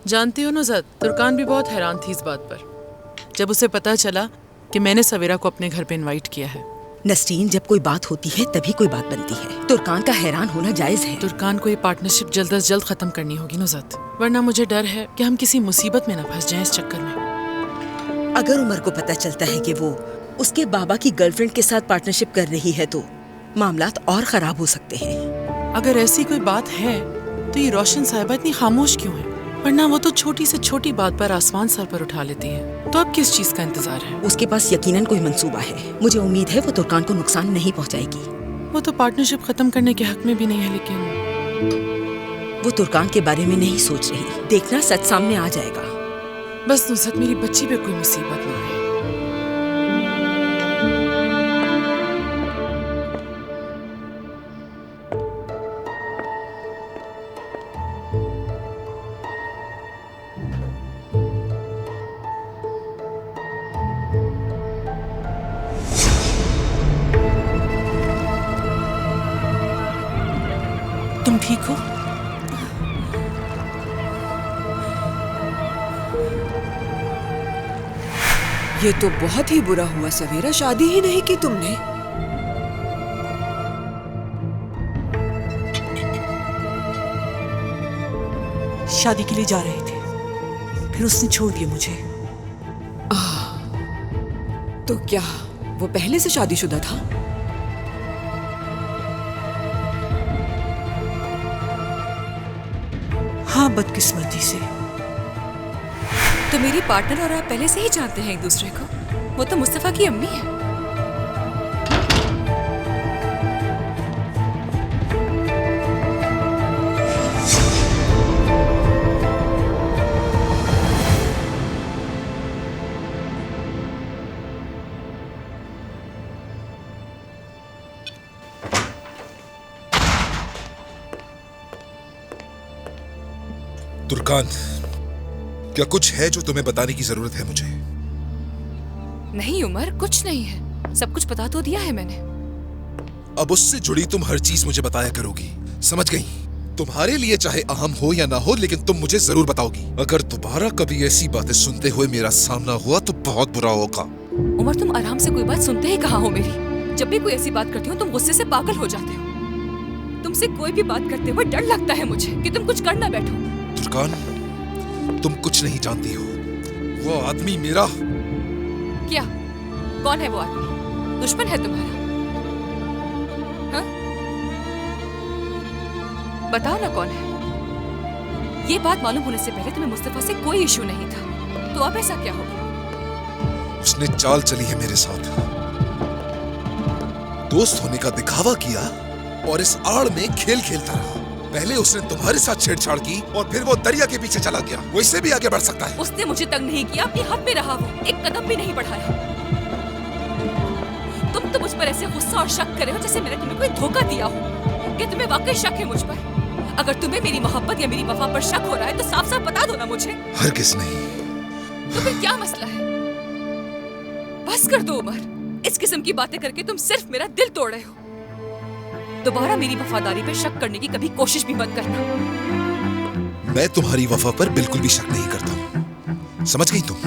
जानती हो नुज़त, तुर्कान भी बहुत हैरान थी इस बात पर जब उसे पता चला कि मैंने सवेरा को अपने घर पे इनवाइट किया है। नस्रीन, जब कोई बात होती है तभी कोई बात बनती है। तुर्कान का हैरान होना जायज है। तुर्कान को ये पार्टनरशिप जल्द अज जल्द खत्म करनी होगी नुज़त, वरना मुझे डर है कि हम किसी मुसीबत में न फंस जाएं इस चक्कर में। अगर उमर को पता चलता है कि वो उसके बाबा की गर्लफ्रेंड के साथ पार्टनरशिप कर रही है तो मामलात और खराब हो सकते हैं। अगर ऐसी कोई बात है तो ये रोशन साहिबा इतनी खामोश क्यों है? वरना वो तो छोटी से छोटी बात पर आसमान सर पर उठा लेती है। तो अब किस चीज का इंतजार है? उसके पास यकीनन कोई मंसूबा है। मुझे उम्मीद है वो तुर्कान को नुकसान नहीं पहुंचाएगी। वो तो पार्टनरशिप खत्म करने के हक में भी नहीं है, लेकिन वो तुर्कान के बारे में नहीं सोच रही। देखना सच सामने आ जाएगा। बस नुसरत, मेरी बच्ची पे कोई मुसीबत ना आए। तुम ठीक हो? ये तो बहुत ही बुरा हुआ सवेरा, शादी ही नहीं की तुमने। शादी के लिए जा रहे थे, फिर उसने छोड़ दिया मुझे। तो क्या वो पहले से शादीशुदा था? हाँ, बदकिस्मती से। तो मेरी पार्टनर और आप पहले से ही जानते हैं एक दूसरे को। वो तो मुस्तफा की अम्मी है। तुर्कान, क्या कुछ है जो तुम्हें बताने की जरूरत है मुझे? नहीं उमर, कुछ नहीं है। सब कुछ बता तो दिया है मैंने। अब उससे जुड़ी तुम हर चीज मुझे बताया करोगी, समझ गई? तुम्हारे लिए चाहे अहम हो या ना हो, लेकिन तुम मुझे जरूर बताओगी। अगर दोबारा कभी ऐसी बातें सुनते हुए मेरा सामना हुआ तो बहुत बुरा होगा। उमर, तुम आराम से कोई बात सुनते ही कहाँ हो मेरी? जब भी कोई ऐसी बात करती हो तुम गुस्से से पागल हो जाते हो। तुमसे कोई भी बात करते हुए डर लगता है मुझे कि तुम कुछ कर ना बैठो। तुर्कान, तुम कुछ नहीं जानती हो। वो आदमी मेरा... क्या? कौन है वो आदमी? दुश्मन है तुम्हारा? हाँ? बताओ ना कौन है। ये बात मालूम होने से पहले तुम्हें मुस्तफा से कोई इशू नहीं था, तो अब ऐसा क्या हो गया? उसने चाल चली है मेरे साथ। दोस्त होने का दिखावा किया और इस आड़ में खेल खेलता रहा। पहले उसने तुम्हारे साथ छेड़छाड़ की और फिर वो दरिया के पीछे चला गया। वो इससे भी आगे बढ़ सकता है। उसने मुझे तंग नहीं किया, अपनी हद में रहा। वो एक कदम भी नहीं बढ़ाया। तुम तो मुझ पर ऐसे गुस्सा और शक कर रहे हो जैसे मैंने तुम्हें कोई धोखा दिया हो। क्या तुम्हें वाकई शक है मुझ पर? अगर तुम्हें मेरी मोहब्बत या मेरी वफा पर शक हो रहा है तो साफ साफ बता दो ना मुझे। हरगिज़ नहीं। तो फिर क्या मसला है? बस कर दो उमर। इस किस्म की बातें करके तुम सिर्फ मेरा दिल तोड़ रहे हो। दोबारा मेरी वफादारी पे शक करने की कभी कोशिश भी मत करना। मैं तुम्हारी वफा पर बिल्कुल भी शक नहीं करता, समझ गई तुम?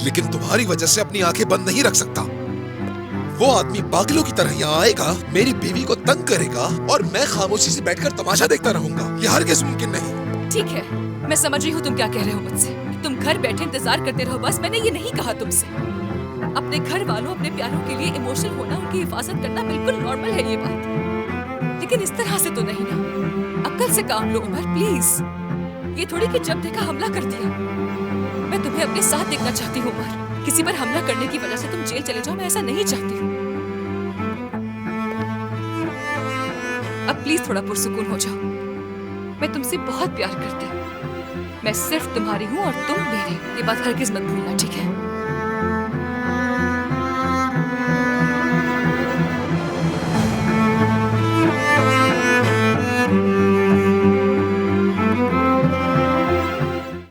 लेकिन तुम्हारी वजह से अपनी आंखें बंद नहीं रख सकता। वो आदमी पागलों की तरह यहाँ आएगा, मेरी बीवी को तंग करेगा और मैं खामोशी से बैठकर तमाशा देखता रहूंगा। यह हरगिज़ मुमकिन नहीं। ठीक है, मैं समझ रही हूँ तुम क्या कह रहे हो मुझसे। तुम घर बैठे इंतजार करते रहो बस। मैंने ये नहीं कहा तुमसे। अपने घर वालों, अपने प्यारों के लिए इमोशनल होना, उनकी हिफाजत करना बिल्कुल नॉर्मल है ये बात। लेकिन इस तरह से तो नहीं ना। अक्ल से काम लो उमर, प्लीज। ये थोड़ी कि जब देखा हमला कर दिया। मैं तुम्हें अपने साथ देखना चाहती हूँ उमर। किसी पर हमला करने की वजह से तुम जेल चले जाओ, मैं ऐसा नहीं चाहती हूँ। अब प्लीज थोड़ा पुरसुकून हो जाओ। मैं तुमसे बहुत प्यार करती हूँ। मैं सिर्फ तुम्हारी हूँ और तुम मेरे। ये बात हरगिज़ मत भूलना, ठीक है?